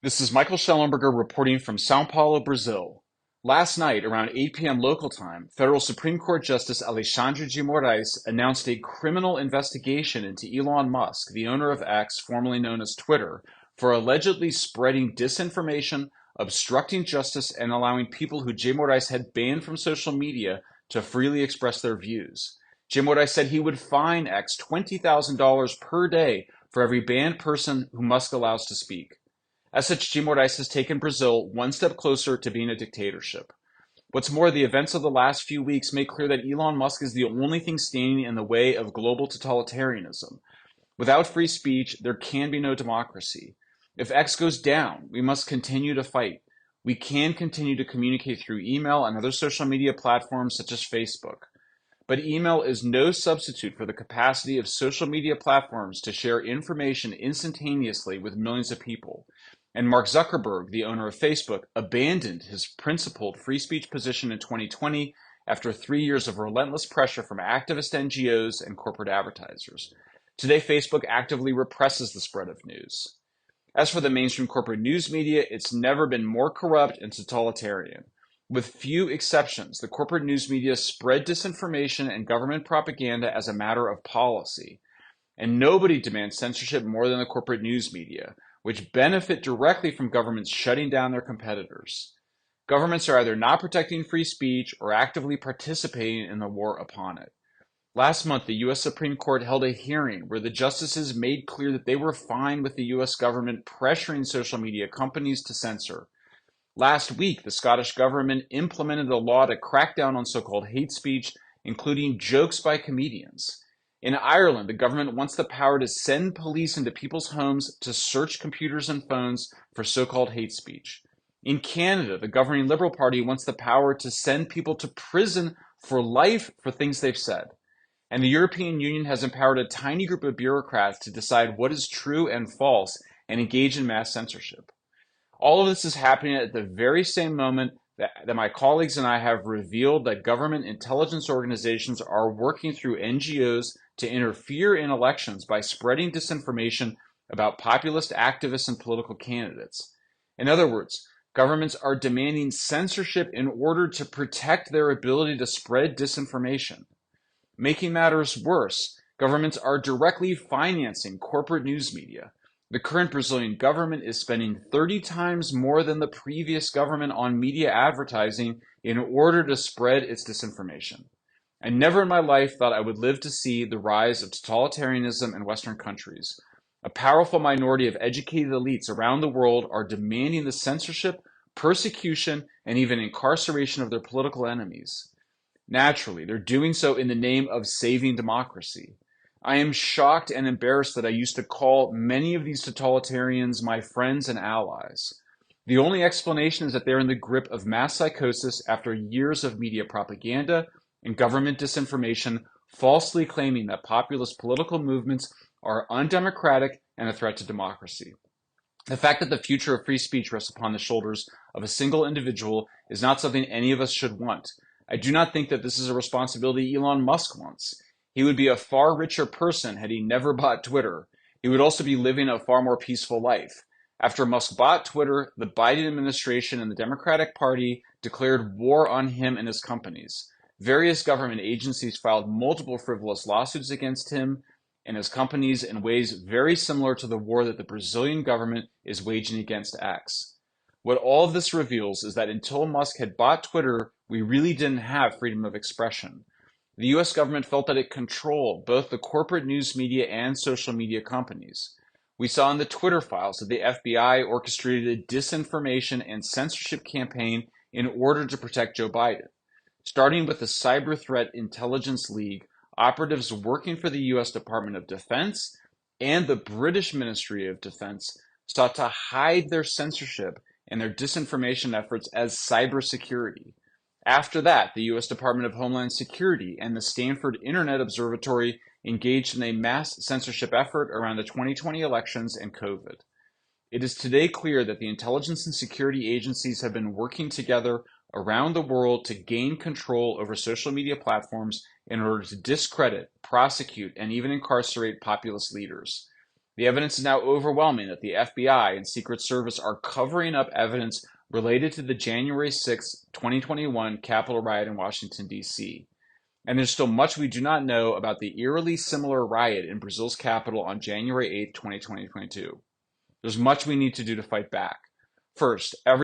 This is Michael Schellenberger reporting from Sao Paulo, Brazil. Last night, around 8 p.m. local time, Federal Supreme Court Justice Alexandre de Moraes announced a criminal investigation into Elon Musk, the owner of X, formerly known as Twitter, for allegedly spreading disinformation, obstructing justice, and allowing people who J. Moraes had banned from social media to freely express their views. J. Moraes said he would fine X $20,000 per day for every banned person who Musk allows to speak. As such, J. Moraes has taken Brazil one step closer to being a dictatorship. What's more, the events of the last few weeks make clear that Elon Musk is the only thing standing in the way of global totalitarianism. Without free speech, there can be no democracy. If X goes down, we must continue to fight. We can continue to communicate through email and other social media platforms such as Facebook. But email is no substitute for the capacity of social media platforms to share information instantaneously with millions of people. And Mark Zuckerberg, the owner of Facebook, abandoned his principled free speech position in 2020 after 3 years of relentless pressure from activist NGOs and corporate advertisers. Today, Facebook actively represses the spread of news. As for the mainstream corporate news media, it's never been more corrupt and totalitarian. With few exceptions, the corporate news media spread disinformation and government propaganda as a matter of policy. And nobody demands censorship more than the corporate news media, which benefit directly from governments shutting down their competitors. Governments are either not protecting free speech or actively participating in the war upon it. Last month, the U.S. Supreme Court held a hearing where the justices made clear that they were fine with the U.S. government pressuring social media companies to censor. Last week, the Scottish government implemented a law to crack down on so-called hate speech, including jokes by comedians. In Ireland, the government wants the power to send police into people's homes to search computers and phones for so-called hate speech. In Canada, the governing Liberal Party wants the power to send people to prison for life for things they've said. And the European Union has empowered a tiny group of bureaucrats to decide what is true and false and engage in mass censorship. All of this is happening at the very same moment that my colleagues and I have revealed that government intelligence organizations are working through NGOs to interfere in elections by spreading disinformation about populist activists and political candidates. In other words, governments are demanding censorship in order to protect their ability to spread disinformation. Making matters worse, governments are directly financing corporate news media. The current Brazilian government is spending 30 times more than the previous government on media advertising in order to spread its disinformation. I never in my life thought I would live to see the rise of totalitarianism in Western countries. A powerful minority of educated elites around the world are demanding the censorship, persecution, and even incarceration of their political enemies. Naturally, they're doing so in the name of saving democracy. I am shocked and embarrassed that I used to call many of these totalitarians my friends and allies. The only explanation is that they're in the grip of mass psychosis after years of media propaganda and government disinformation, falsely claiming that populist political movements are undemocratic and a threat to democracy. The fact that the future of free speech rests upon the shoulders of a single individual is not something any of us should want. I do not think that this is a responsibility Elon Musk wants. He would be a far richer person had he never bought Twitter. He would also be living a far more peaceful life. After Musk bought Twitter, the Biden administration and the Democratic Party declared war on him and his companies. Various government agencies filed multiple frivolous lawsuits against him and his companies in ways very similar to the war that the Brazilian government is waging against X. What all of this reveals is that until Musk had bought Twitter, we really didn't have freedom of expression. The US government felt that it controlled both the corporate news media and social media companies. We saw in the Twitter files that the FBI orchestrated a disinformation and censorship campaign in order to protect Joe Biden. Starting with the Cyber Threat Intelligence League, operatives working for the US Department of Defense and the British Ministry of Defense sought to hide their censorship and their disinformation efforts as cybersecurity. After that, the U.S. Department of Homeland Security and the Stanford Internet Observatory engaged in a mass censorship effort around the 2020 elections and COVID. It is today clear that the intelligence and security agencies have been working together around the world to gain control over social media platforms in order to discredit, prosecute, and even incarcerate populist leaders. The evidence is now overwhelming that the FBI and Secret Service are covering up evidence related to the January 6, 2021 Capitol riot in Washington, D.C. And there's still much we do not know about the eerily similar riot in Brazil's capital on January 8, 2022. There's much we need to do to fight back. First, every